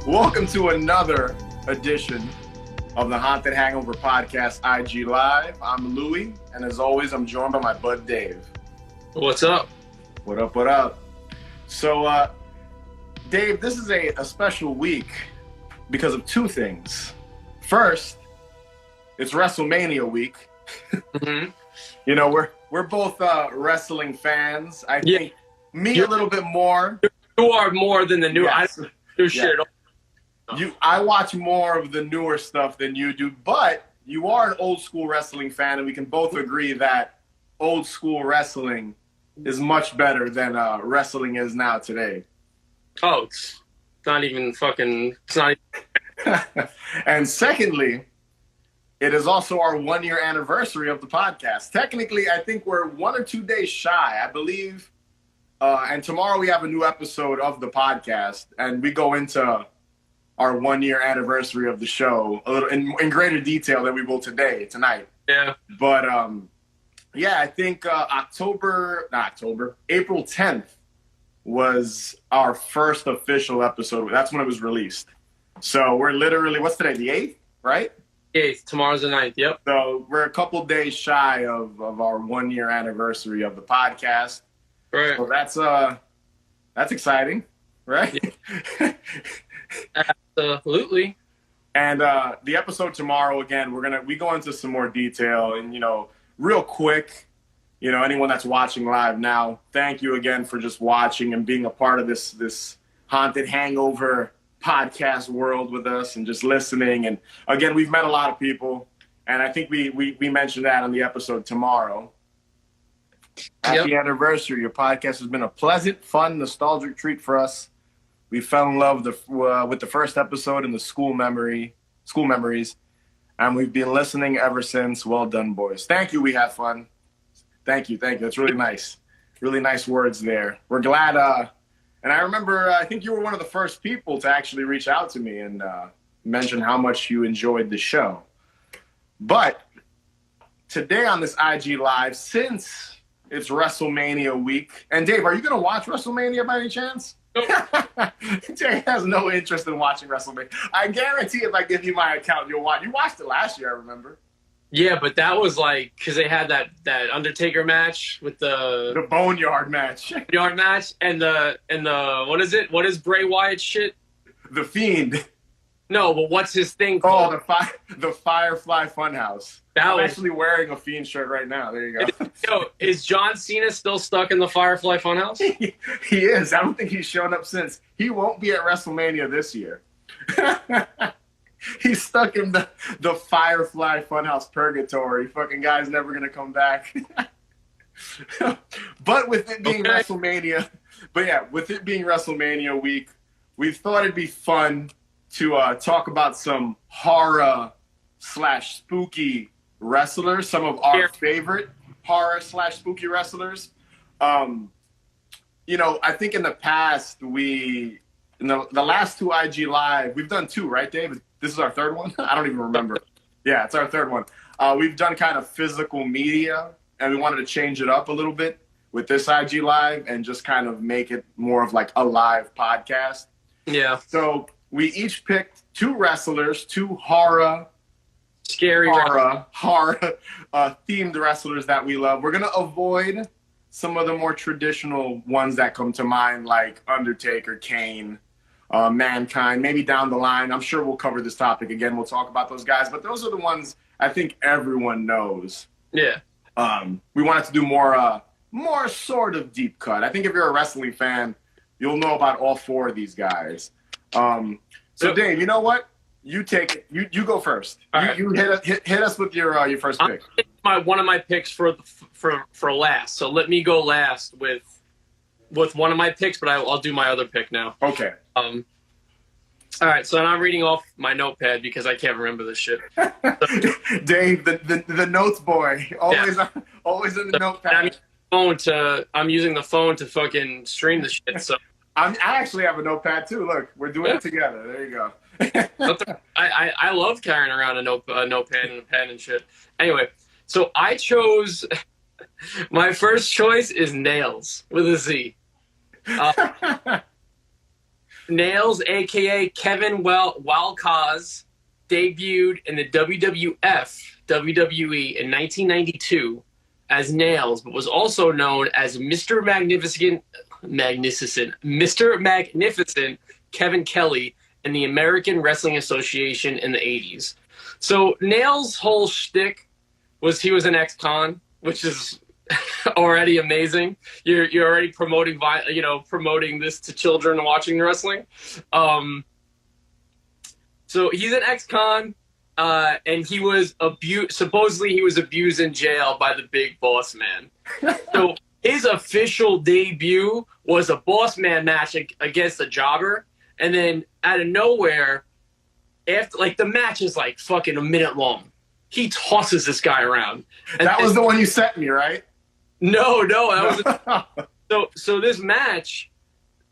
Welcome to another edition of the Haunted Hangover Podcast IG Live. I'm Louie, and as always, I'm joined by my bud Dave. What's up? What up, what up? So, Dave, this is a special week because of two things. First, it's WrestleMania week. Mm-hmm. You know, we're both wrestling fans. I think me a little bit more. You are more than the new. Yes. I don't do shit. I watch more of the newer stuff than you do, but you are an old school wrestling fan, and we can both agree that old school wrestling is much better than wrestling is now today. Oh, it's not even fucking. It's not even... And secondly, it is also our 1 year anniversary of the podcast. Technically, I think we're 1 or 2 days shy, I believe. And tomorrow we have a new episode of the podcast, and we go into our 1 year anniversary of the show a little in greater detail than we will tonight. Yeah. But I think April 10th was our first official episode. That's when it was released. So we're literally, what's today? The 8th, right? 8th. Tomorrow's the 9th. Yep. So we're a couple days shy of our 1 year anniversary of the podcast. Right. So that's exciting, right? Yeah. Absolutely. And the episode tomorrow, again, we go into some more detail, and real quick, anyone that's watching live now, thank you again for just watching and being a part of this Haunted Hangover podcast world with us and just listening. And again, we've met a lot of people, and I think we mentioned that on the episode tomorrow. Happy anniversary. Your podcast has been a pleasant, fun, nostalgic treat for us. We fell in love with the first episode and the school memories, and we've been listening ever since. Well done, boys. Thank you. We had fun. Thank you. That's really nice. Really nice words there. We're glad. And I remember, I think you were one of the first people to actually reach out to me and mention how much you enjoyed the show. But today on this IG Live, since it's WrestleMania week, and Dave, are you going to watch WrestleMania by any chance? Jay has no interest in watching WrestleMania. I guarantee if I give you my account, you'll watch. You watched it last year, I remember. Yeah, but that was like because they had that Undertaker match with the Boneyard match. Boneyard match and the what is it? What is Bray Wyatt's shit? The Fiend. No, but what's his thing called? Oh, the Firefly Funhouse. I'm actually wearing a Fiend shirt right now. There you go. Yo, is John Cena still stuck in the Firefly Funhouse? He is. I don't think he's shown up since. He won't be at WrestleMania this year. He's stuck in the Firefly Funhouse purgatory. Fucking guy's never going to come back. But with it being WrestleMania, week, we thought it'd be fun to talk about some horror/spooky wrestlers, some of our favorite horror/spooky wrestlers. I think in the past the last two IG Live, we've done two, right, Dave? This is our third one? I don't even remember. Yeah, it's our third one. We've done kind of physical media, and we wanted to change it up a little bit with this IG Live and just kind of make it more of like a live podcast. Yeah. So we each picked two wrestlers, two horror themed wrestlers that we love. We're going to avoid some of the more traditional ones that come to mind, like Undertaker, Kane, Mankind, maybe down the line. I'm sure we'll cover this topic again. We'll talk about those guys, but those are the ones I think everyone knows. Yeah. We wanted to do more sort of deep cut. I think if you're a wrestling fan, you'll know about all four of these guys. So Dave, you know what? You take it. You go first. You hit us with your first pick. One of my picks for last. So let me go last with one of my picks, but I'll do my other pick now. Okay. All right. So I'm reading off my notepad because I can't remember this shit. Dave, the notes boy, always in the notepad. I'm using the phone to fucking stream the shit. So I actually have a notepad too. Look, we're doing it together. There you go. I love carrying around a notepad and a pen and shit. Anyway, so I chose my first choice is Nailz with a Z. Nailz, aka Kevin Walcaz, debuted in the WWF WWE in 1992 as Nailz, but was also known as Mr. Magnificent Kevin Kelly in the American Wrestling Association in the 80s. So Nailz' whole shtick was he was an ex-con, which is already amazing. You're already promoting this to children watching wrestling. So he's an ex-con, and he was supposedly he was abused in jail by the Big Boss Man. So his official debut was a Boss Man match against a jobber, and then out of nowhere, after like the match is like fucking a minute long, he tosses this guy around. And that was the one you sent me, right? No, that was so this match.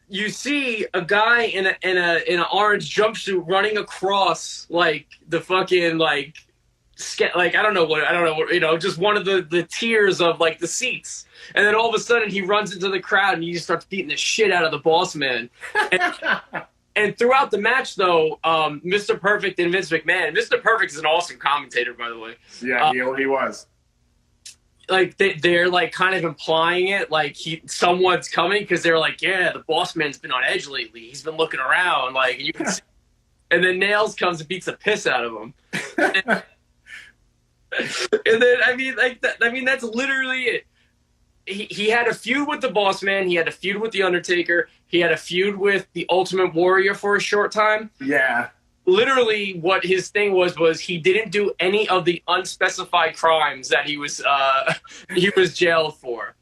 You see a guy in an orange jumpsuit running across like the fucking like I don't know what just one of the tiers of like the seats, and then all of a sudden he runs into the crowd and he just starts beating the shit out of the Boss Man. And throughout the match, though, Mr. Perfect and Vince McMahon. Mr. Perfect is an awesome commentator, by the way. Yeah, he was. Like they're like kind of implying it, like someone's coming, because they're like, yeah, the Boss Man's been on edge lately. He's been looking around, like, and you can see. And then Nailz comes and beats the piss out of him. And then that's literally it. He had a feud with the Boss Man. He had a feud with the Undertaker. He had a feud with the Ultimate Warrior for a short time. Yeah. Literally, what his thing was he didn't do any of the unspecified crimes that he was jailed for.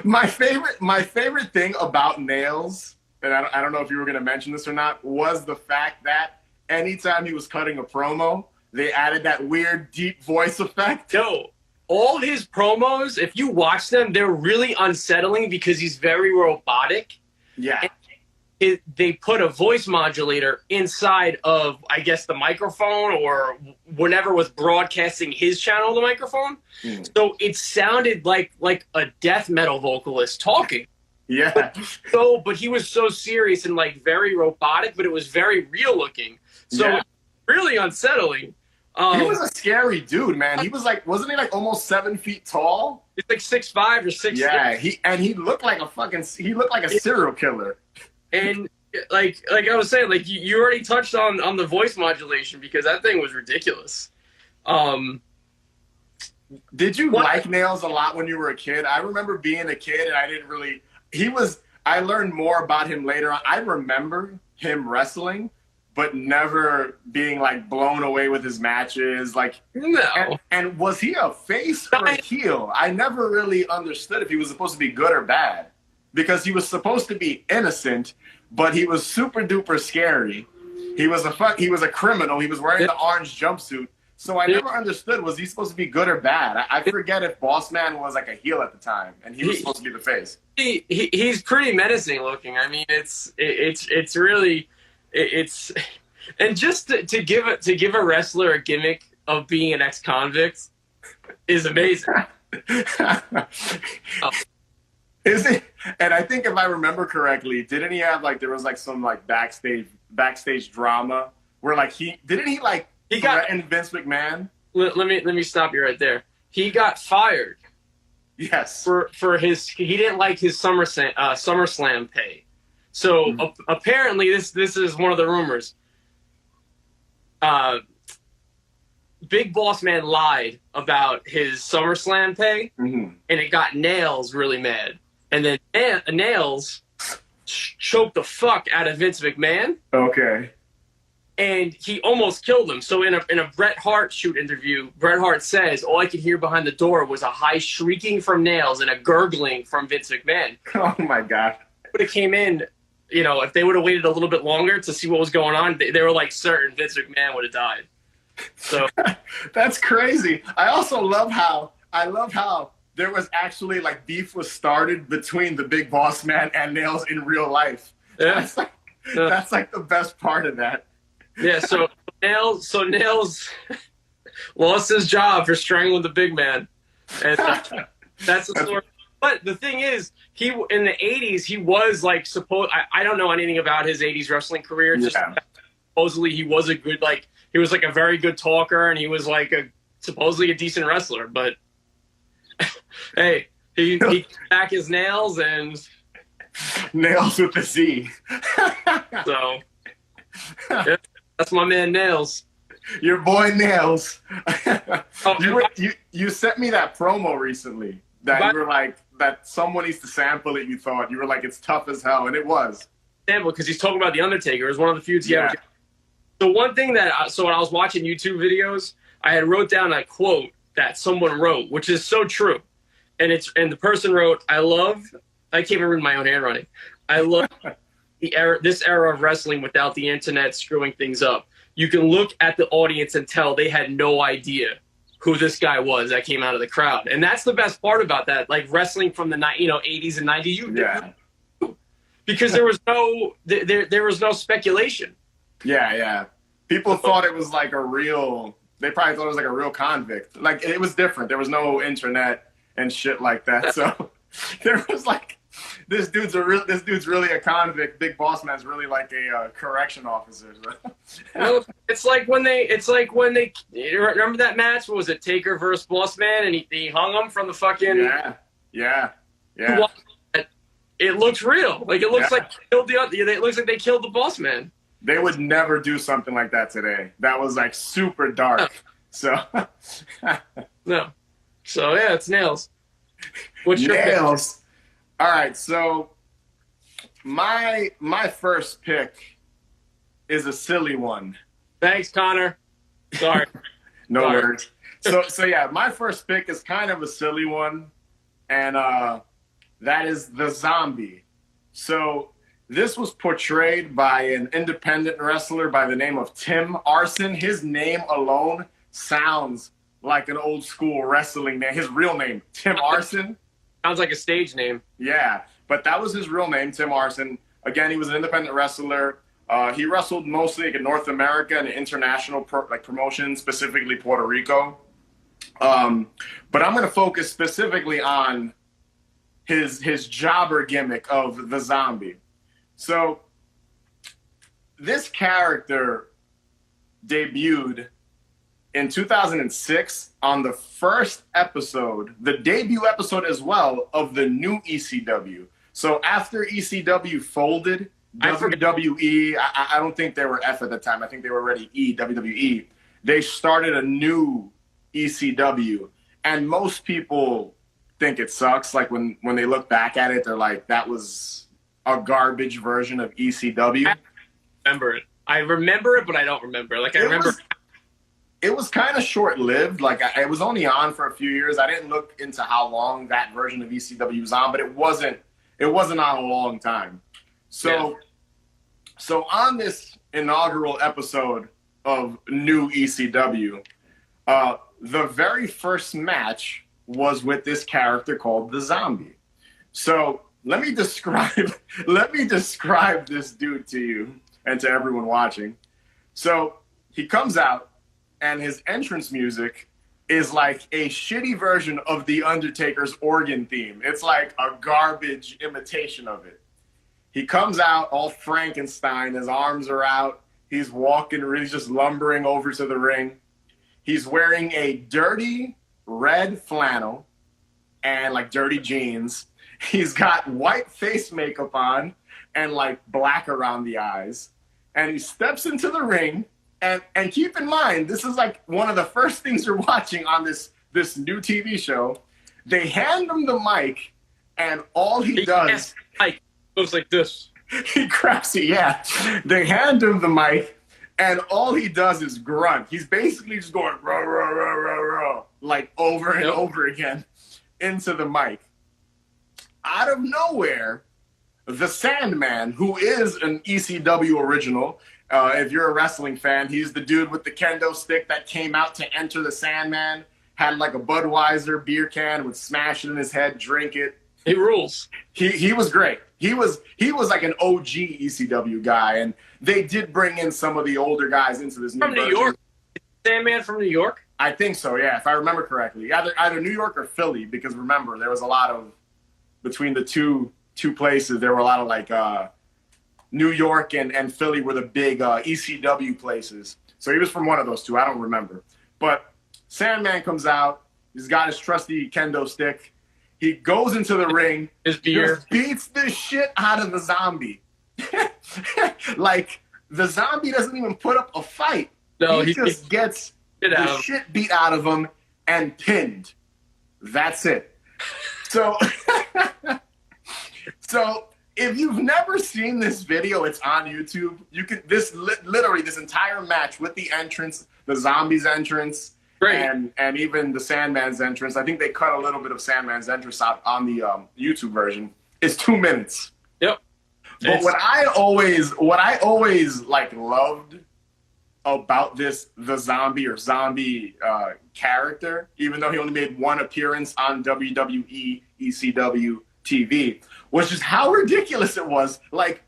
My favorite thing about Nailz, and I don't know if you were going to mention this or not, was the fact that anytime he was cutting a promo, they added that weird deep voice effect. No. All his promos, if you watch them, they're really unsettling because he's very robotic. Yeah. They put a voice modulator inside of, I guess, the microphone or whatever was broadcasting his channel, the microphone. Mm. So it sounded like a death metal vocalist talking. Yeah. But he was so serious and like very robotic, but it was very real looking. So really unsettling. He was a scary dude, man. He was like, wasn't he like almost 7 feet tall? He's like 6'5" or 6'6". Yeah, he looked like a serial killer. And like I was saying, like you already touched on the voice modulation because that thing was ridiculous. Did you like Nailz a lot when you were a kid? I remember being a kid and I didn't really. I learned more about him later on. I remember him wrestling, but never being like blown away with his matches. Like, no. And was he a face or a heel? I never really understood if he was supposed to be good or bad, because he was supposed to be innocent, but he was super duper scary. He was a criminal. He was wearing the orange jumpsuit. So I never understood, was he supposed to be good or bad? I forget if Boss Man was like a heel at the time and he was supposed to be the face. He's pretty menacing looking. I mean, it's really and just to give a wrestler a gimmick of being an ex-convict is amazing. Is it? And I think if I remember correctly, didn't he have like, there was like some like backstage drama where like he threatened Vince McMahon? Let me stop you right there. He got fired. Yes. For he didn't like his SummerSlam pay. So apparently this is one of the rumors. Big Boss Man lied about his SummerSlam pay, and it got Nailz really mad. And then Nailz choked the fuck out of Vince McMahon. Okay. And he almost killed him. So in a Bret Hart shoot interview, Bret Hart says, all I could hear behind the door was a high shrieking from Nailz and a gurgling from Vince McMahon. Oh, my God. Would have came in, if they would have waited a little bit longer to see what was going on, they were like certain Vince McMahon would have died. So that's crazy. I also love how there was actually like beef was started between the Big Boss Man and Nailz in real life. Yeah. That's like the best part of that. Yeah, so Nailz lost his job for strangling the big man. And that's the story. But the thing is, he in the '80s he was like supposed. I don't know anything about his '80s wrestling career. It's just Yeah. supposedly he was a good he was like a very good talker and he was like a supposedly a decent wrestler. But hey, he back his nails and Nails with the Z. so yeah, that's my man Nailz. Your boy Nailz. Oh, You sent me that promo recently that you were like that someone needs to sample it. You thought you were like it's tough as hell, and it was. because he's talking about the Undertaker. It was one of the feuds he Yeah. had. So one thing so when I was watching YouTube videos, I had wrote down a quote that someone wrote, which is so true, and the person wrote, I can't even read my own handwriting. I love this era of wrestling without the internet screwing things up. You can look at the audience and tell they had no idea who this guy was that came out of the crowd. And that's the best part about that. Like wrestling from the 80s and 90s, Yeah. because there was no speculation. Yeah. People thought it was like a real. They probably thought it was like a real convict. Like it was different. There was no internet and shit like that. So there was like. This dude's really a convict. Big Boss Man's really like a correction officer. It's like when they remember that match. What was it, Taker versus Boss Man, and he hung him from the fucking Yeah. It looks real. Like it looks like it looks like they killed the Boss Man. They would never do something like that today. That was like super dark. So no. So yeah, it's Nailz. What's your Nailz? All right, so my first pick is a silly one. Thanks, Connor. Sorry. No Sorry. worries. So yeah, my first pick is kind of a silly one, and that is the Zombie. So this was portrayed by an independent wrestler by the name of Tim Arson. His name alone sounds like an old school wrestling name. His real name, Tim Arson. Sounds like a stage name. Yeah, but that was his real name, Tim Arson. Again, he was an independent wrestler. He wrestled mostly like in North America and international promotion, specifically Puerto Rico. But I'm going to focus specifically on his jobber gimmick of the Zombie. So this character debuted in 2006 on the first episode, the debut episode as well, of the new ECW. So after ECW folded, WWE, I don't think they were F at the time. I think they were already WWE. They started a new ECW. And most people think it sucks. Like when they look back at it, they're like, that was a garbage version of ECW. I remember it, but I don't remember. Like I remember. It was kind of short-lived. Like it was only on for a few years. I didn't look into how long that version of ECW was on, but it wasn't on a long time. So on this inaugural episode of new ECW, the very first match was with this character called the Zombie. So let me describe this dude to you and to everyone watching. So he comes out, and his entrance music is like a shitty version of The Undertaker's organ theme. It's like a garbage imitation of it. He comes out all Frankenstein. His arms are out. He's walking, really just lumbering over to the ring. He's wearing a dirty red flannel and like dirty jeans. He's got white face makeup on and like black around the eyes. And he steps into the ring. And keep in mind, this is like one of the first things you're watching on this new TV show. They hand him the mic, and all he does... Like, goes like this. He grabs it, yeah. They hand him the mic, and all he does is grunt. He's basically just going, rah, rah, rah, rah, rah, like over and over again into the mic. Out of nowhere, the Sandman, who is an ECW original... if you're a wrestling fan, he's the dude with the kendo stick that came out to enter the Sandman, had like a Budweiser beer can, would smash it in his head, drink it. He rules. He was great. He was like an OG ECW guy, and they did bring in some of the older guys into this new From New York. Sandman from New York? I think so, yeah, if I remember correctly. Either New York or Philly, because remember, there was a lot of between the two places. There were a lot of like New York and Philly were the big ECW places. So he was from one of those two. I don't remember. But Sandman comes out. He's got his trusty kendo stick. He goes into the ring. His beer. Just beats the shit out of the zombie. Like, the zombie doesn't even put up a fight. No, he just gets the shit beat out of him and pinned. That's it. So, so if you've never seen this video, it's on YouTube. You can literally this entire match with the entrance, the zombie's entrance, and even the Sandman's entrance. I think they cut a little bit of Sandman's entrance out on the YouTube version. It's 2 minutes. Yep. But what I always like loved about the zombie character, even though he only made one appearance on WWE ECW TV, was just how ridiculous it was. Like,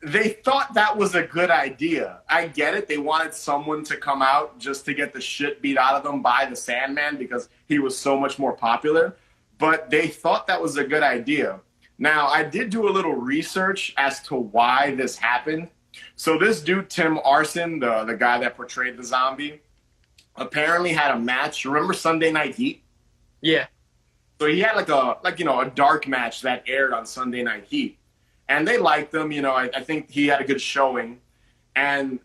they thought that was a good idea. I get it. They wanted someone to come out just to get the shit beat out of them by the Sandman because he was so much more popular. But they thought that was a good idea. Now, I did do a little research as to why this happened. So this dude, Tim Arson, the guy that portrayed the zombie, apparently had a match. Remember Sunday Night Heat? Yeah. So he had a dark match that aired on Sunday Night Heat. And they liked him. I think he had a good showing. And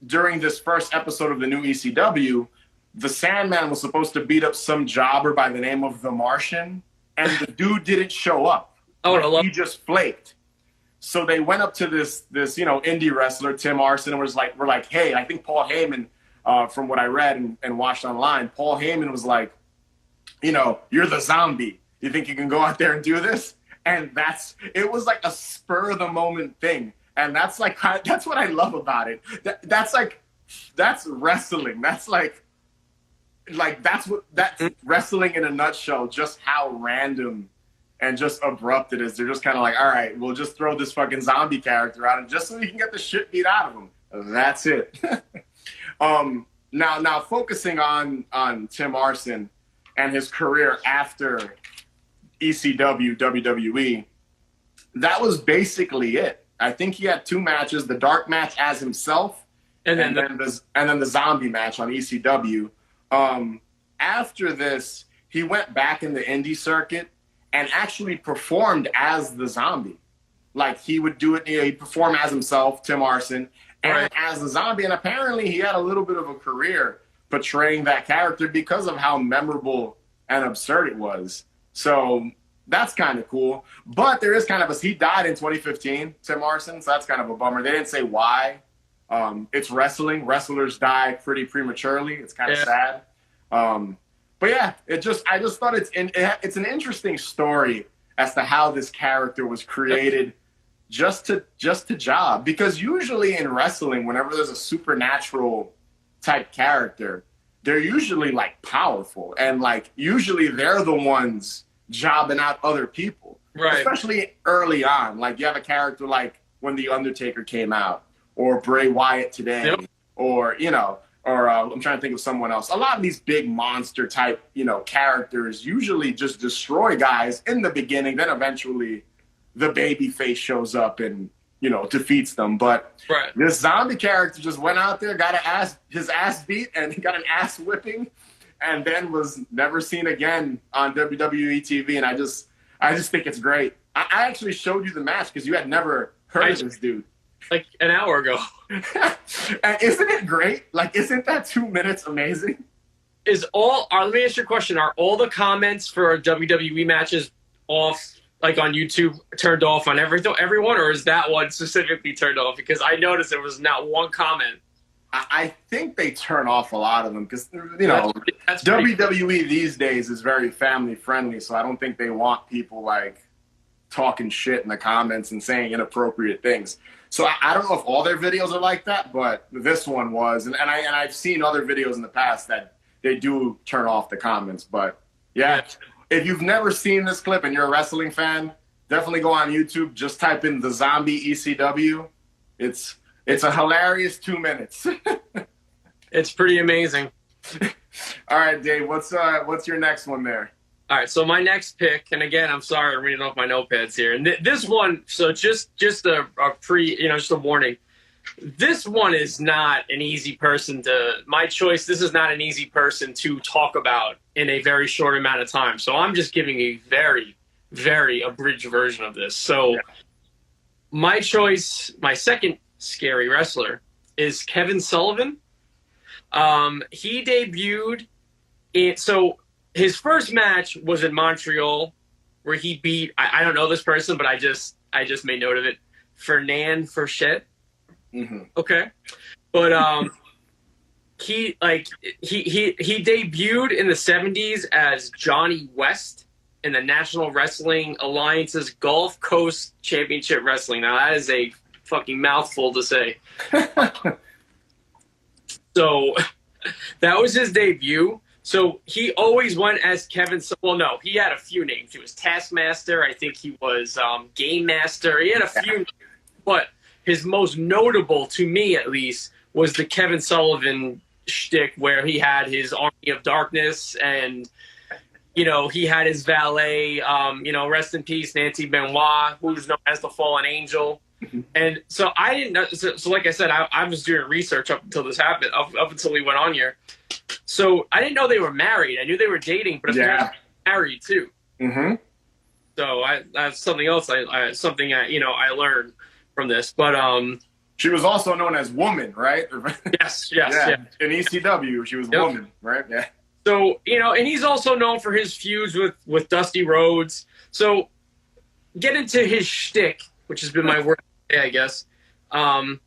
during this first episode of the new ECW, the Sandman was supposed to beat up some jobber by the name of the Martian. And the dude didn't show up. He just flaked. So they went up to this indie wrestler, Tim Arson, and we're like, hey, I think Paul Heyman, from what I read and watched online, Paul Heyman was like, you're the zombie. You think you can go out there and do this? And it was like a spur of the moment thing. And that's what I love about it. That's wrestling. That's that's wrestling in a nutshell, just how random and just abrupt it is. They're just kind of like, all right, we'll just throw this fucking zombie character out and just so we can get the shit beat out of him. That's it. Now focusing on Tim Arson and his career after ECW, WWE, that was basically it. I think he had 2 matches, the dark match as himself and then the zombie match on ECW. After this, he went back in the indie circuit and actually performed as the zombie. Like, he would do it, he'd perform as himself, Tim Arson, and as the zombie. And apparently he had a little bit of a career portraying that character because of how memorable and absurd it was. So that's kind of cool. But there is kind of he died in 2015, Tim Arson, so that's kind of a bummer. They didn't say why. It's wrestling. Wrestlers die pretty prematurely. It's kind of sad. But yeah, I just thought it's an interesting story as to how this character was created just to job. Because usually in wrestling, whenever there's a supernatural type character, they're usually like powerful and like usually they're the ones jobbing out other people. Right. Especially early on. Like, you have a character like when The Undertaker came out, or Bray Wyatt today, or I'm trying to think of someone else. A lot of these big monster type, characters usually just destroy guys in the beginning. Then eventually the baby face shows up and, defeats them. But this zombie character just went out there, got his ass beat, and he got an ass whipping, and then was never seen again on WWE TV. And I just think it's great. I actually showed you the match because you had never heard of this dude. Like an hour ago. And isn't it great? Like, isn't that 2 minutes amazing? Let me ask you a question. Are all the comments for WWE matches off, like on YouTube, turned off on everyone, or is that one specifically turned off? Because I noticed there was not one comment. I think they turn off a lot of them because, that's WWE these days is very family friendly, so I don't think they want people like talking shit in the comments and saying inappropriate things. So I don't know if all their videos are like that, but this one was, and I've seen other videos in the past that they do turn off the comments. But yeah, if you've never seen this clip and you're a wrestling fan, definitely go on YouTube. Just type in the zombie ECW. It's a hilarious 2 minutes. It's pretty amazing. All right, Dave. What's your next one there? All right, so my next pick, and again, I'm sorry, I'm reading off my notepads here. And this one, so just just a warning. This one is not an easy person to, my choice, this is not an easy person to talk about in a very short amount of time. So I'm just giving a very, very abridged version of this. So my choice, my second scary wrestler is Kevin Sullivan. He debuted so his first match was in Montreal, where he beat, I don't know this person, but I just made note of it, Fernand Fourchette. Mm-hmm. Okay, but he debuted in the 70s as Johnny West in the National Wrestling Alliance's Gulf Coast Championship Wrestling. Now that is a fucking mouthful to say. So that was his debut. So he always went as Kevin. Well, no, he had a few names. He was Taskmaster. I think he was Game Master. He had a few, but his most notable, to me at least, was the Kevin Sullivan shtick, where he had his Army of Darkness, and he had his valet. Rest in peace, Nancy Benoit, who's known as the Fallen Angel. And so I didn't know. So like I said, I was doing research up until this happened, up until we went on here. So I didn't know they were married. I knew they were dating, but apparently married too. Mm-hmm. So that's something else. I learned from this. But she was also known as Woman, right? Yes. In ECW, she was Woman, right? Yeah. So and he's also known for his feuds with Dusty Rhodes. So get into his shtick, which has been my word today, I guess. And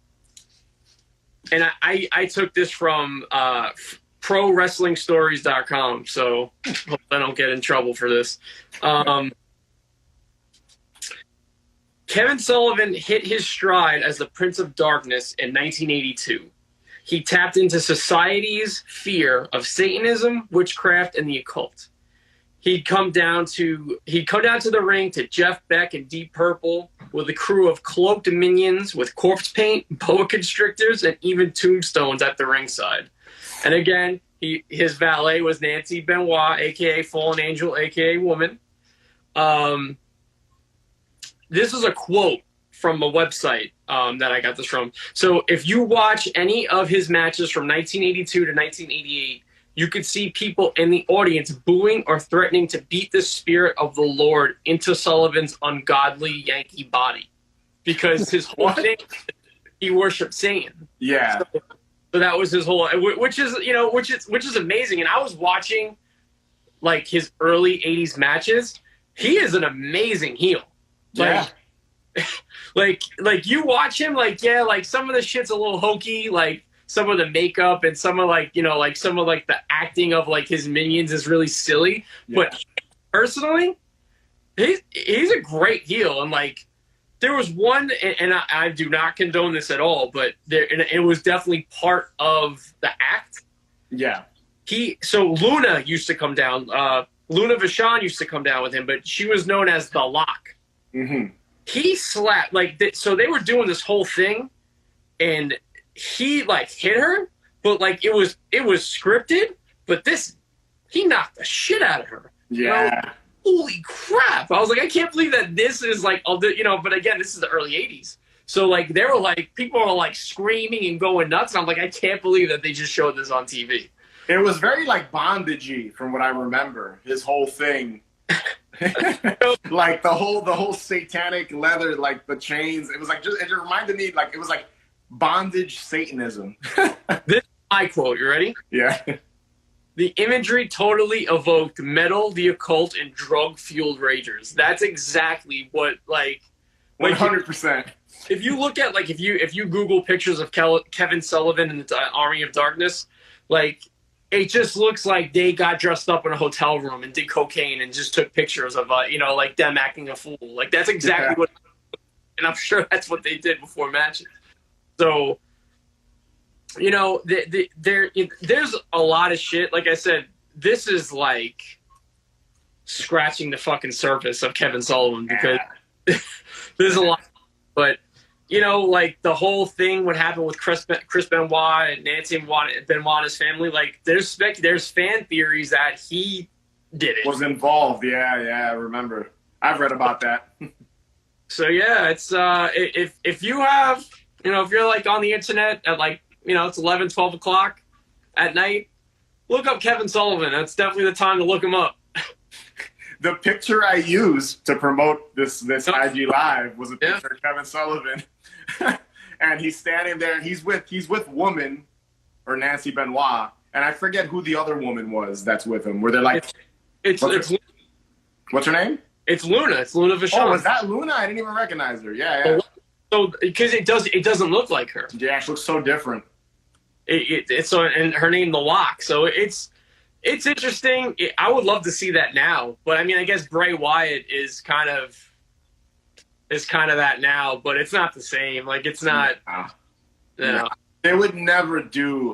I took this from ProWrestlingStories.com, so hope I don't get in trouble for this. Kevin Sullivan hit his stride as the Prince of Darkness in 1982. He tapped into society's fear of Satanism, witchcraft, and the occult. He'd come down to the ring to Jeff Beck and Deep Purple with a crew of cloaked minions with corpse paint, boa constrictors, and even tombstones at the ringside. And again, his valet was Nancy Benoit, a.k.a. Fallen Angel, a.k.a. Woman. This is a quote from a website that I got this from. So if you watch any of his matches from 1982 to 1988, you could see people in the audience booing or threatening to beat the spirit of the Lord into Sullivan's ungodly Yankee body, because his whole thing, he worshipped Satan. Yeah. So that was his whole, which is amazing. And I was watching like his early 80s matches. He is an amazing heel. Like you watch him, like some of the shit's a little hokey, like some of the makeup and some of some of the acting of like his minions is really silly. Yeah. But personally, he's a great heel. And like there was one, and I do not condone this at all, but it was definitely part of the act. Yeah. So Luna used to come down. Luna Vachon used to come down with him, but she was known as the Lock. Mm-hmm. He slapped so they were doing this whole thing, and he like hit her, but like it was scripted. But he knocked the shit out of her. Yeah. Holy crap! I was like, I can't believe that this is like, But again, this is the early '80s, so like they were like people were like screaming and going nuts. And I'm like, I can't believe that they just showed this on TV. It was very like bondagey from what I remember. His whole thing. Like the whole satanic leather, like the chains. It was like it reminded me like it was like bondage Satanism. This is my quote. You ready? Yeah. The imagery totally evoked metal, the occult, and drug-fueled ragers. That's exactly what 100%. If you look at if you Google pictures of Kevin Sullivan and the Army of Darkness, like it just looks like they got dressed up in a hotel room and did cocaine and just took pictures of like them acting a fool. Like that's exactly what, and I'm sure that's what they did before matches. So there's a lot of shit. Like I said, this is like scratching the fucking surface of Kevin Sullivan, because there's a lot. But like the whole thing, what happened with Chris Benoit and Nancy Benoit and his family, like there's fan theories that he did it. Was involved. Yeah, I remember. I've read about that. So yeah, it's if you have, if you're like on the internet at like, it's 11, 12 o'clock at night, look up Kevin Sullivan. That's definitely the time to look him up. The picture I used to promote this IG Live was a picture of Kevin Sullivan. And he's standing there. He's with Woman, or Nancy Benoit, and I forget who the other woman was that's with him. Where they're like, what's her name? It's Luna. It's Luna Vachon. Oh, was that Luna? I didn't even recognize her. Yeah. So because it doesn't look like her. Yeah, she looks so different. It's so, and her name The Lock. So it's interesting. I would love to see that now, but I mean, I guess Bray Wyatt is kind of that now, but it's not the same. Like, it's not. They would never do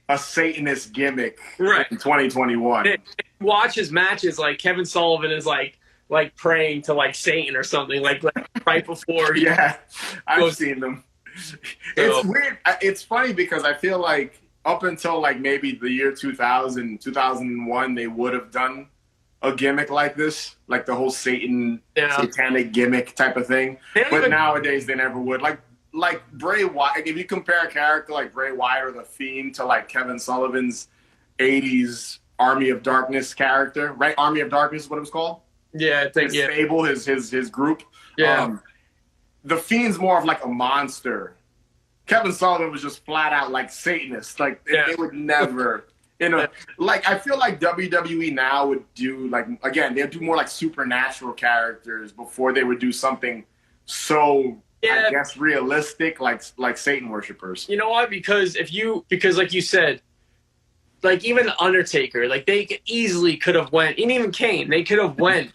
a Satanist gimmick in 2021. Watch his matches, like Kevin Sullivan is like praying to like Satan or something, like right before. I've seen them. It's weird. It's funny because I feel like up until like maybe the year 2000, 2001, they would have done a gimmick like this, like the whole satanic gimmick type of thing. But nowadays they never would. Like Bray Wyatt, if you compare a character like Bray Wyatt or The Fiend to like Kevin Sullivan's 80s Army of Darkness character, right? Army of Darkness is what it was called? Yeah, I think his stable, his group. Yeah. The Fiend's more of like a monster. Kevin Sullivan was just flat out like Satanist. Like they would never, like I feel like WWE now would do like, again, they'd do more like supernatural characters before they would do something so I guess realistic like Satan worshippers. You know why? Because like you said, like even Undertaker, like they easily could have went, and even Kane, they could have went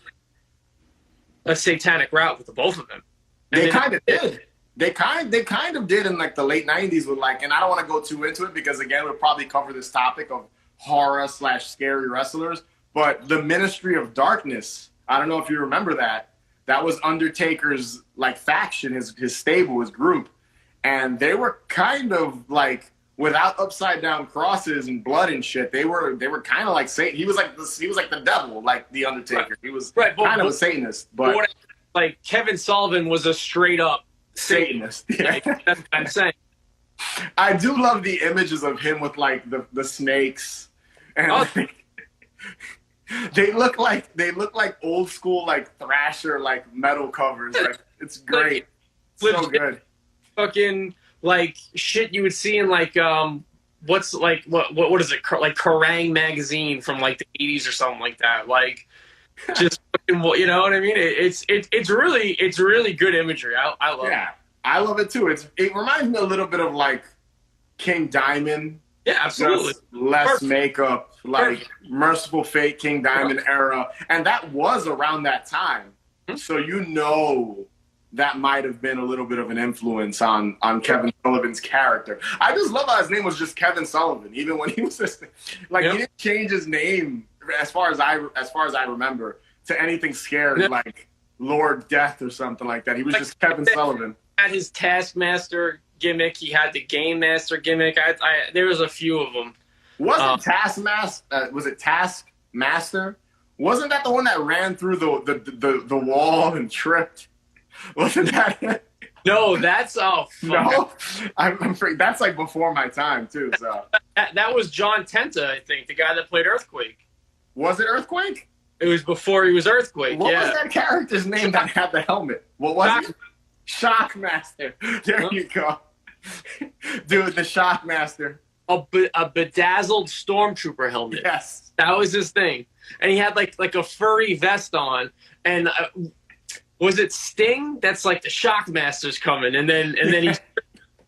a satanic route with the both of them. They kind of did. They kind of did in like the late 90s with like, and I don't want to go too into it because again, we'll probably cover this topic of horror/scary wrestlers, but the Ministry of Darkness, I don't know if you remember that. That was Undertaker's like faction, his stable, his group. And they were kind of like, without upside down crosses and blood and shit, they were kind of like Satan. He was like the devil, like the Undertaker. He was kind of a Satanist. But like Kevin Sullivan was a straight up Satanist. Like, that's what I'm saying. I do love the images of him with like the snakes and they look like old school like Thrasher like metal covers. Like it's great. So good. Fucking like shit you would see in like what's like what is it, like Kerrang magazine from like the 80s or something like that. Like just you know what I mean? It's really good imagery. I love it. Yeah, I love it too. It reminds me a little bit of like King Diamond. Yeah, absolutely. Just less makeup, like Merciful Fate, King Diamond era, and that was around that time. So that might have been a little bit of an influence on Kevin Sullivan's character. I just love how his name was just Kevin Sullivan, even when he was just like he didn't change his name as far as I remember to anything scary like Lord Death or something like that. He was just Kevin Sullivan. Had his Taskmaster gimmick. He had the Game Master gimmick. There was a few of them. Was it Taskmaster? Wasn't that the one that ran through the wall and tripped? Wasn't that it? No, that's no. I'm afraid that's like before my time too. So that was John Tenta, I think, the guy that played Earthquake. Was it Earthquake? It was before he was Earthquake. What was that character's name that had the helmet? What was it? Shockmaster. There you go, dude. The Shockmaster. A bedazzled stormtrooper helmet. Yes, that was his thing, and he had like a furry vest on, and. Was it Sting? That's like the Shockmaster's coming, and then he's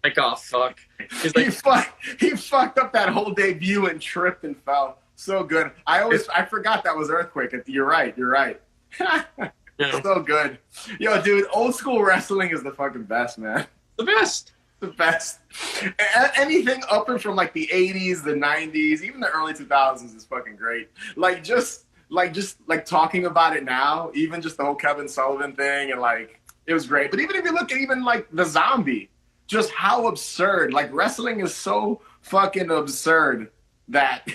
like, oh fuck! He's like, he fucked up that whole debut and tripped and fell. So good. I forgot that was Earthquake. You're right. So good. Yo, dude, old school wrestling is the fucking best, man. The best. The best. Anything up and from like the 80s, the 90s, even the early 2000s is fucking great. Like talking about it now, even just the whole Kevin Sullivan thing, and like it was great. But even if you look at even like the Zombie, just how absurd. Like wrestling is so fucking absurd that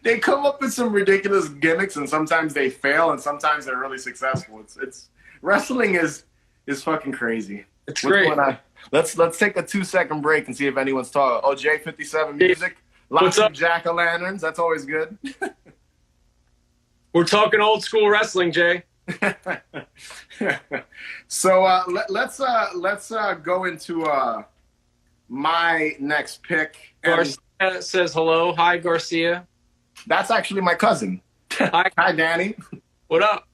they come up with some ridiculous gimmicks, and sometimes they fail, and sometimes they're really successful. It's wrestling is fucking crazy. It's great. Let's take a 2-second break and see if anyone's talking. Oh, J57 music, lots of jack-o'-lanterns. That's always good. We're talking old school wrestling, Jay. So let's go into my next pick. Garcia says hello. Hi, Garcia. That's actually my cousin. Hi, Hi, Danny. What up?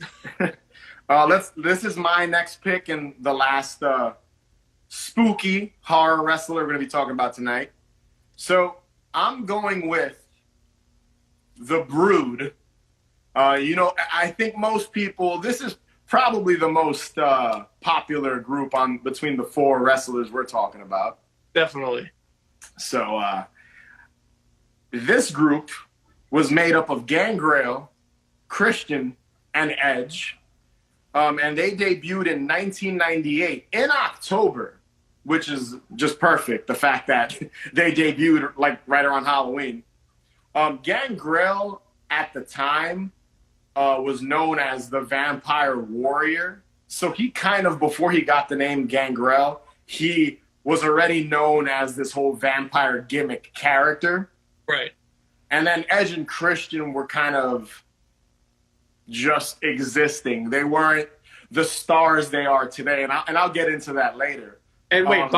This is my next pick and the last spooky horror wrestler we're going to be talking about tonight. So I'm going with The Brood. I think most people, this is probably the most popular group between the 4 wrestlers we're talking about. Definitely. So this group was made up of Gangrel, Christian, and Edge. And they debuted in 1998 in October, which is just perfect. The fact that they debuted like right around Halloween. Gangrel at the time was known as the Vampire Warrior. So he kind of, before he got the name Gangrel, he was already known as this whole vampire gimmick character. Right. And then Edge and Christian were kind of just existing. They weren't the stars they are today, and I'll get into that later. And wait,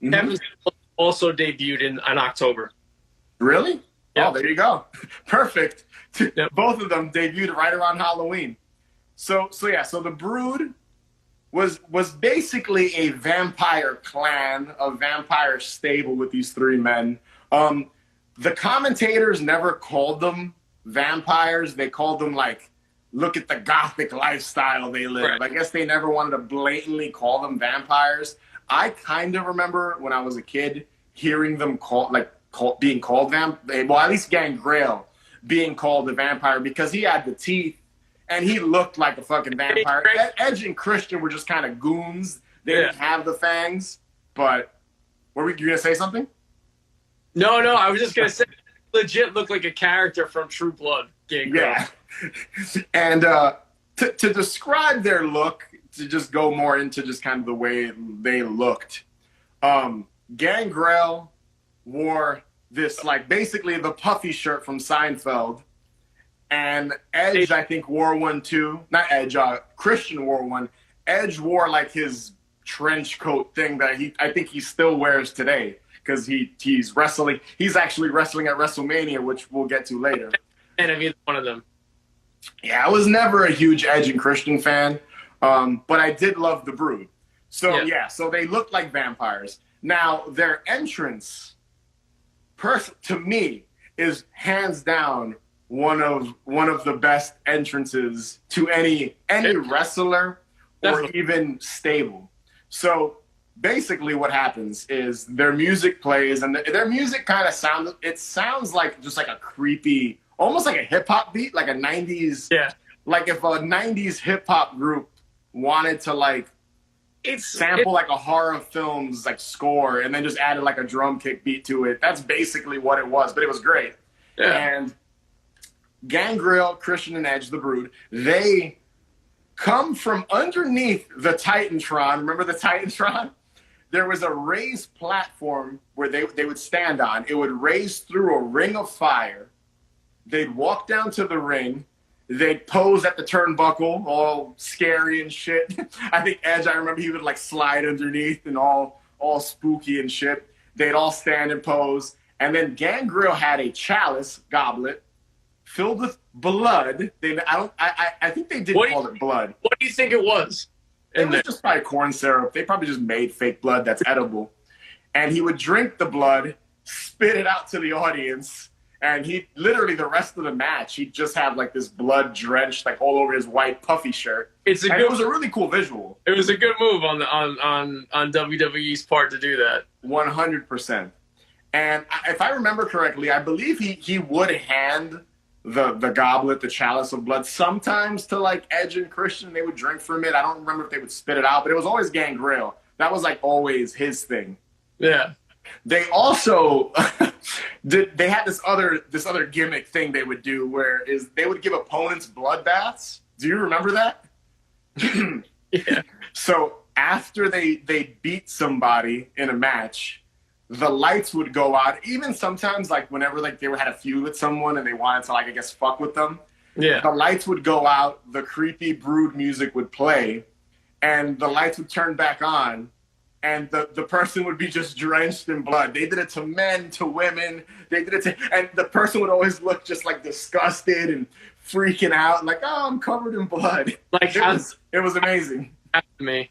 Kevin also debuted in October. Really? Yep. Oh, there you go. Perfect. Yep. Both of them debuted right around Halloween. So the Brood was basically a vampire clan, a vampire stable with these 3 men. The commentators never called them vampires. They called them like, look at the gothic lifestyle they live. Right. I guess they never wanted to blatantly call them vampires. I kind of remember when I was a kid hearing them being called vampire. Well, at least Gangrel being called a vampire because he had the teeth and he looked like a fucking vampire. Edge and Christian were just kind of goons. They didn't have the fangs. But you going to say something? No, I was just going to say, legit looked like a character from True Blood. Yeah. And to describe their look, to just go more into just kind of the way they looked, Gangrel wore this, like, basically the puffy shirt from Seinfeld. And Edge, I think, wore one too. Not Edge, Christian wore one. Edge wore, like, his trench coat thing that I think he still wears today. Because he's wrestling. He's actually wrestling at WrestleMania, which we'll get to later. And I'm either one of them. Yeah, I was never a huge Edge and Christian fan, but I did love the Brood. So so they looked like vampires. Now their entrance, to me, is hands down one of the best entrances to any wrestler or even stable. So basically what happens is their music plays, and their music kind of sounds like just like a creepy, almost like a hip-hop beat, like a 90s, like if a 90s hip-hop group wanted to like sample like a horror film's like score and then just added like a drum kick beat to it. That's basically what it was, but it was great. And Gangrel, Christian, and Edge, the Brood, they come from underneath the Titantron. Remember the Titantron? There was a raised platform where they would stand on. It would raise through a ring of fire. They'd walk down to the ring. They'd pose at the turnbuckle, all scary and shit. I think Edge, I remember he would like slide underneath and all spooky and shit. They'd all stand and pose. And then Gangrel had a chalice, goblet, filled with blood. I think they did call it blood. What do you think it was? It was just probably corn syrup. They probably just made fake blood that's edible. And he would drink the blood, spit it out to the audience, and he literally the rest of the match, he'd just have like this blood drenched like all over his white puffy shirt. It was a really cool visual. It was a good move on WWE's part to do that. 100%. And if I remember correctly, I believe he would hand the goblet, the chalice of blood, sometimes to like Edge and Christian. They would drink from it. I don't remember if they would spit it out, but it was always Gangrel. That was like always his thing. Yeah. They also They had this other gimmick thing they would do where is they would give opponents blood baths. Do you remember that? Yeah. So after they beat somebody in a match, the lights would go out. Even sometimes, like whenever like they had a feud with someone and they wanted to like I guess fuck with them, Yeah. the lights would go out. The creepy Brood music would play, and the lights would turn back on. And the person would be just drenched in blood. They did it to men, to women. They did it to, and the person would always look just like disgusted and freaking out, like, oh, I'm covered in blood. Like It was amazing. to me.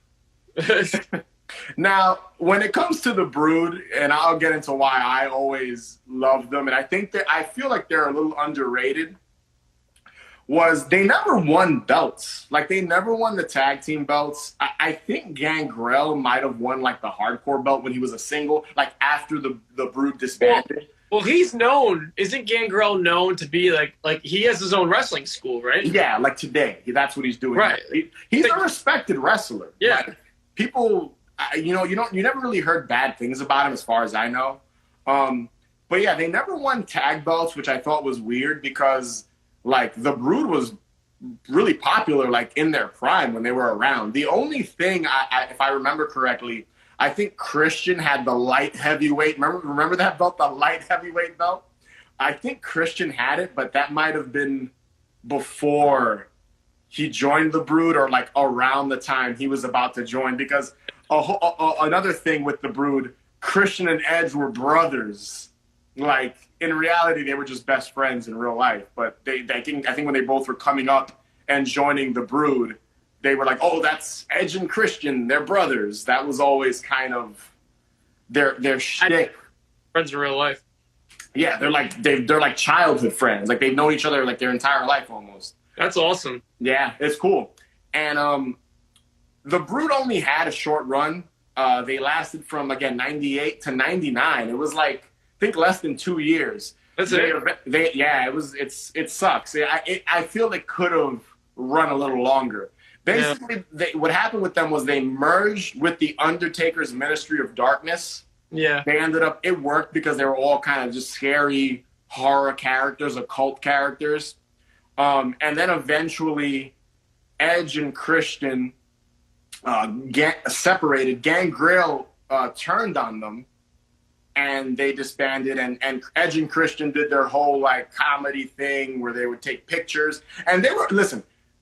Now, when it comes to the Brood, and I'll get into why I always love them, and I think that I feel like they're a little underrated, was they never won belts. Like, they never won the tag team belts. I think Gangrel might have won, like, the hardcore belt when he was a single, like, after the Brood disbanded. Well, he's known. Isn't Gangrel known to be like he has his own wrestling school, right? Yeah, like today. That's what he's doing. Right. He's a respected wrestler. Yeah. Like, people, you never really heard bad things about him as far as I know. But yeah, they never won tag belts, which I thought was weird because like the Brood was really popular like in their prime when they were around. The only thing if I remember correctly, I think Christian had the light heavyweight. Remember that belt, the light heavyweight belt? I think Christian had it, but that might have been before he joined the Brood or like around the time he was about to join. Because another thing with the Brood, Christian and Edge were brothers. Like in reality, they were just best friends in real life. But I think when they both were coming up and joining the Brood, they were like, oh, that's Edge and Christian. They're brothers. That was always kind of their shtick. Friends in real life. Yeah, they're like childhood friends. Like they've known each other like their entire life almost. That's awesome. Yeah, it's cool. And the Brood only had a short run. They lasted from again 98 to 99. It was like I think less than 2 years. That's it. It sucks. I feel they could have run a little longer. Basically, what happened with them was they merged with the Undertaker's Ministry of Darkness. Yeah. They ended up, it worked because they were all kind of just scary horror characters, occult characters. And then eventually, Edge and Christian separated. Gangrel turned on them, and they disbanded. And Edge and Christian did their whole like comedy thing where they would take pictures. And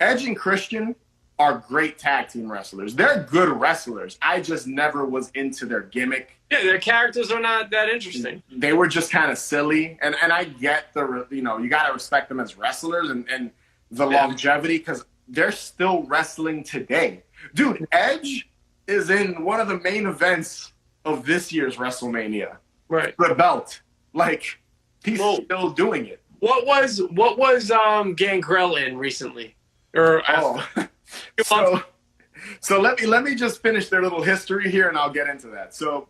Edge and Christian are great tag team wrestlers. They're good wrestlers. I just never was into their gimmick. Yeah, their characters are not that interesting. They were just kind of silly. And I get you got to respect them as wrestlers and the longevity because they're still wrestling today. Dude, Edge is in one of the main events of this year's WrestleMania. Right. The belt. Like, he's still doing it. What was Gangrel in recently? So let me just finish their little history here, and I'll get into that. So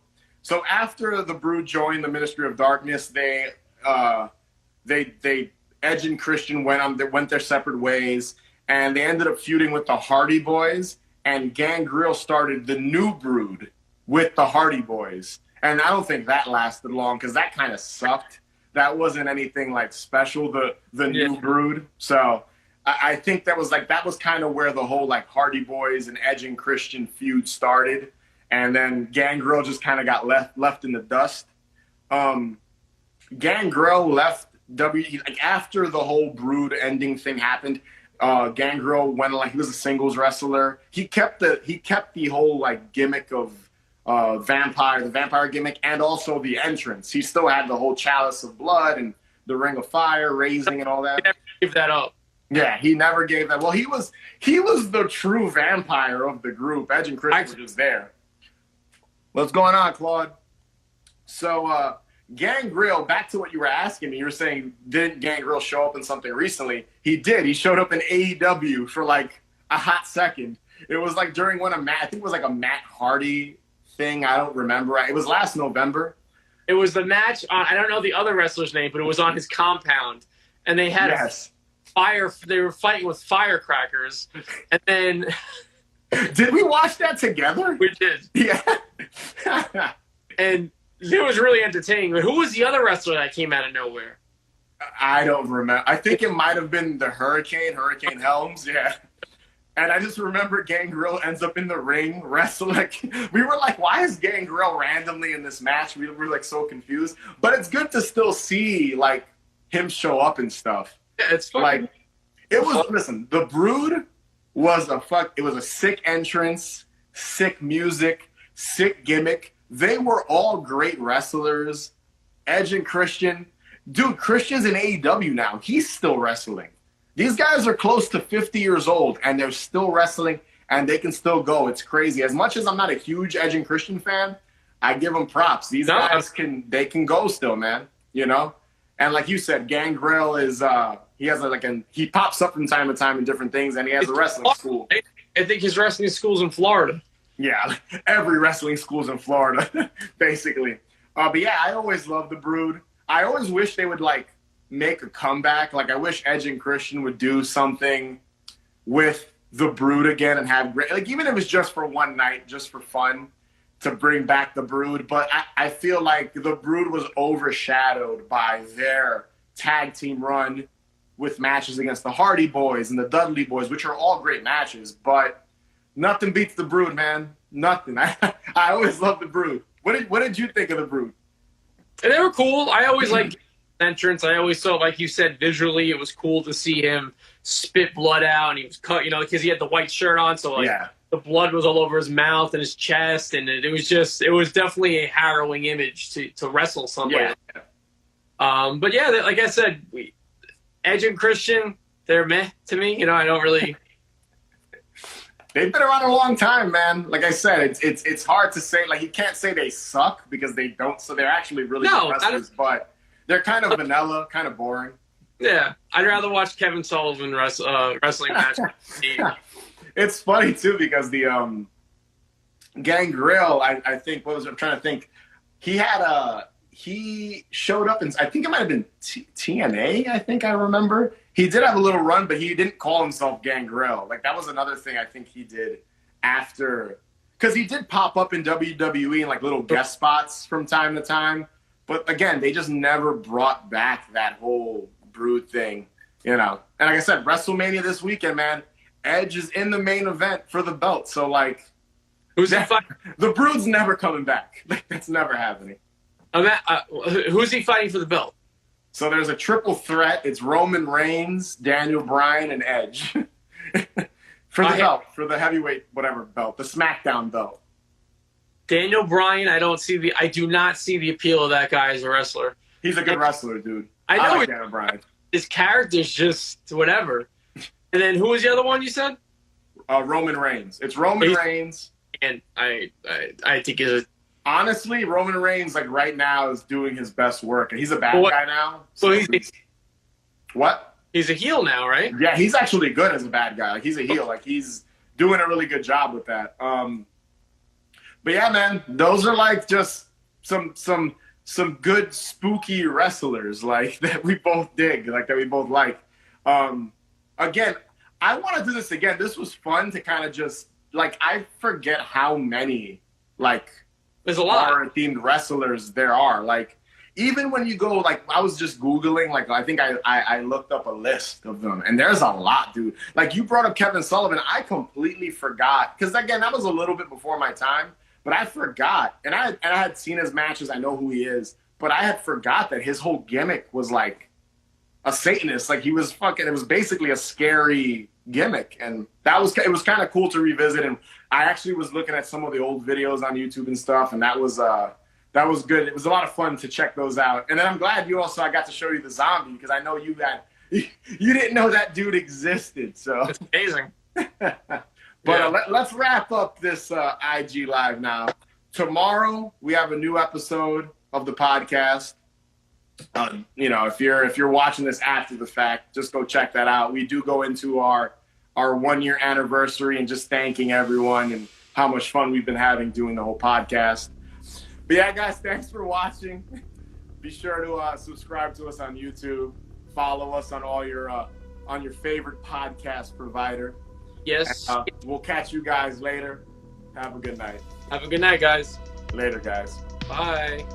after the Brood joined the Ministry of Darkness, they Edge and Christian went their separate ways, and they ended up feuding with the Hardy Boys, and Gangrel started the new Brood with the Hardy Boys, and I don't think that lasted long because that kind of sucked. That wasn't anything like special. The new Brood, so. I think that was kind of where the whole like Hardy Boys and Edge and Christian feud started, and then Gangrel just kind of got left in the dust. Gangrel left after the whole Brood ending thing happened. Gangrel went like he was a singles wrestler. He kept the whole like gimmick of the vampire gimmick, and also the entrance. He still had the whole chalice of blood and the ring of fire raising and all that. Never gave that up. Yeah, he never gave that. Well, he was the true vampire of the group. Edge and Chris were just there. What's going on, Claude? So, Gangrel, back to what you were asking me. You were saying, didn't Gangrel show up in something recently? He did. He showed up in AEW for like a hot second. It was like during I think it was like a Matt Hardy thing. I don't remember. It was last November. It was the match I don't know the other wrestler's name, but it was on his compound. And they had they were fighting with firecrackers, and then did we watch that together? We did. Yeah. And it was really entertaining. But who was the other wrestler that came out of nowhere? I don't remember. I think it might have been the Hurricane Helms. Yeah. And I just remember Gangrel ends up in the ring wrestling. We were like, why is Gangrel randomly in this match? We were like so confused. But it's good to still see like him show up and stuff. Yeah, it's fun. Like it was. Listen, the Brood was It was a sick entrance, sick music, sick gimmick. They were all great wrestlers. Edge and Christian. Dude, Christian's in AEW now. He's still wrestling. These guys are close to 50 years old, and they're still wrestling, and they can still go. It's crazy. As much as I'm not a huge Edge and Christian fan, I give them props. These guys can go still, man. You know? And like you said, Gangrel is he pops up from time to time in different things, and he has a wrestling school. I think his wrestling school's in Florida. Yeah, every wrestling school's in Florida, basically. But yeah, I always love the Brood. I always wish they would like make a comeback. Like I wish Edge and Christian would do something with the Brood again and have great, like even if it's just for one night, just for fun, to bring back the Brood. But I feel like the Brood was overshadowed by their tag team run with matches against the Hardy Boys and the Dudley Boys, which are all great matches. But nothing beats the Brood, man. Nothing. I always love the Brood. What did you think of the Brood? And they were cool. I always liked entrance. I always saw, like you said, visually it was cool to see him spit blood out, and he was cut, you know, because he had the white shirt on, so like the blood was all over his mouth and his chest, and it was definitely a harrowing image to wrestle somebody. Yeah. But yeah, like I said, Edge and Christian, they're meh to me. You know, I don't really. They've been around a long time, man. Like I said, it's hard to say. Like you can't say they suck because they don't. So they're actually really good wrestlers, but they're kind of vanilla, kind of boring. Yeah, I'd rather watch Kevin Sullivan wrestling match. It's funny too because the Gangrel, I think I'm trying to think. He showed up in, I think it might have been TNA. I think I remember. He did have a little run, but he didn't call himself Gangrel. Like that was another thing I think he did after, because he did pop up in WWE in like little guest spots from time to time. But again, they just never brought back that whole Brood thing, you know. And like I said, WrestleMania this weekend, man. Edge is in the main event for the belt. So like, who's he fighting? The Brood's never coming back. Like that's never happening. Who's he fighting for the belt? So there's a triple threat. It's Roman Reigns, Daniel Bryan, and Edge. For the belt, for the heavyweight whatever belt, the SmackDown belt. Daniel Bryan, I do not see the appeal of that guy as a wrestler. He's a good wrestler, dude. I know like Daniel Bryan. His character's just whatever. And then who was the other one you said? Roman Reigns. It's Roman Reigns. And I think it's honestly, Roman Reigns, like right now, is doing his best work, and he's a bad guy now. So what? He's a heel now, right? Yeah, he's actually good as a bad guy. Like he's a heel. Like he's doing a really good job with that. But yeah, man, those are like just some good spooky wrestlers like that we both dig, like that we both like. Again, I want to do this again. This was fun to kind of just like I forget how many like. There's a lot of themed wrestlers there are. Like, even when you go, like, I was just Googling, like, I think I looked up a list of them, and there's a lot, dude. Like, you brought up Kevin Sullivan. I completely forgot. Because, again, that was a little bit before my time, but I forgot. And I had seen his matches. I know who he is. But I had forgot that his whole gimmick was, like, a Satanist. Like, he was fucking, it was basically a scary gimmick. And it was kind of cool to revisit. And I actually was looking at some of the old videos on YouTube and stuff, and that was good. It was a lot of fun to check those out. And then I'm glad I got to show you the zombie because I know you didn't know that dude existed. So it's amazing. But let's wrap up this IG Live now. Tomorrow we have a new episode of the podcast. You know, if you're watching this after the fact, just go check that out. We do go into our 1 year anniversary and just thanking everyone and how much fun we've been having doing the whole podcast. But yeah, guys, thanks for watching. Be sure to subscribe to us on YouTube. Follow us on all your on your favorite podcast provider. Yes. And, we'll catch you guys later. Have a good night. Have a good night, guys. Later, guys. Bye.